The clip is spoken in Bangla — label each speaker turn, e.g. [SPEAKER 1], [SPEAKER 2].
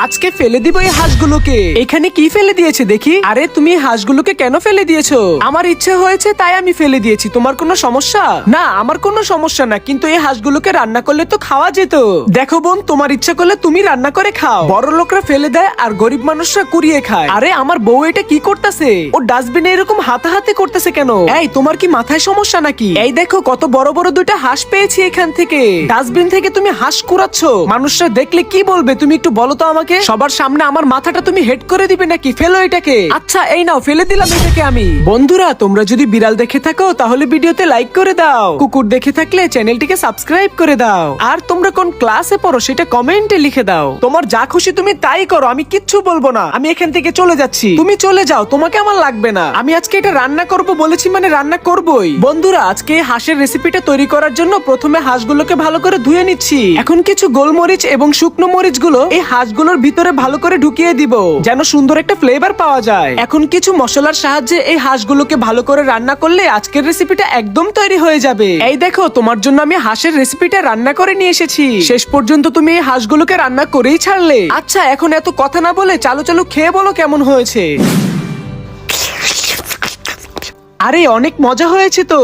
[SPEAKER 1] আজকে ফেলে দিব এই হাঁসগুলোকে। এখানে কি ফেলে দিয়েছে দেখি? আরে তুমি এই হাঁসগুলোকে কেন ফেলে দিয়েছো? আমার ইচ্ছে হয়েছে তাই আমি ফেলে দিয়েছি। তোমার কোনো সমস্যা? না, আমার কোনো সমস্যা না, কিন্তু এই হাঁসগুলোকে রান্না করলে তো খাওয়া যেত। দেখো বোন, তোমার ইচ্ছা করলে তুমি রান্না করে খাও। বড় লোকরা ফেলে দেয় আর গরিব মানুষরা কুড়িয়ে খায়। আরে আমার বউ এটা কি করতেছে? ও ডাস্টবিনে এরকম হাতাহাতি করতেছে কেন? এই তোমার কি মাথায় সমস্যা নাকি? এই দেখো কত বড় বড় দুইটা হাঁস পেয়েছি এখান থেকে। ডাস্টবিন থেকে তুমি হাঁস কুড়াচ্ছ, মানুষরা দেখলে কি বলবে? তুমি একটু বলো তো আমাকে। সবার সামনে আমার মাথাটা তুমি হেড করে দিবে নাকি? ফেলো এটাকে। আচ্ছা এই নাও, ফেলে দিলাম এটাকে আমি। বন্ধুরা, তোমরা যদি বিড়াল দেখে থাকো তাহলে ভিডিওতে লাইক করে দাও। কুকুর দেখে থাকলে চ্যানেলটিকে সাবস্ক্রাইব করে দাও। আর তোমরা কোন ক্লাসে পড়ো সেটা কমেন্টে লিখে দাও। তোমার যা খুশি তুমি তাই করো, আমি কিচ্ছু বলবো না। আমি এখান থেকে চলে যাচ্ছি, তুমি চলে যাও, তোমাকে আমার লাগবে না। আমি আজকে এটা রান্না করব বলেছি মানে রান্না করবই। বন্ধুরা, আজকে এই হাঁসের রেসিপিটা তৈরি করার জন্য প্রথমে হাঁসগুলোকে ভালো করে ধুয়ে নিচ্ছি। এখন কিছু গোলমরিচ এবং শুকনো মরিচ গুলো এই হাঁসগুলোর ভিতরে ভালো করে ঢুকিয়ে দিব, যেন সুন্দর একটা ফ্লেভার পাওয়া যায়। এখন কিছু মশলার সাহায্যে এই হাঁসগুলোকে ভালো করে রান্না করলে আজকের রেসিপিটা একদম তৈরি হয়ে যাবে। এই দেখো, তোমার জন্য আমি হাঁসের রেসিপিটা রান্না করে নিয়ে এসেছি। শেষ পর্যন্ত তুমি এই হাঁসগুলোকে রান্না করেই ছাড়লে। আচ্ছা, এখন এত কথা না বলে চালু চালু খেয়ে বলো কেমন হয়েছে। আরে অনেক মজা হয়েছে তো।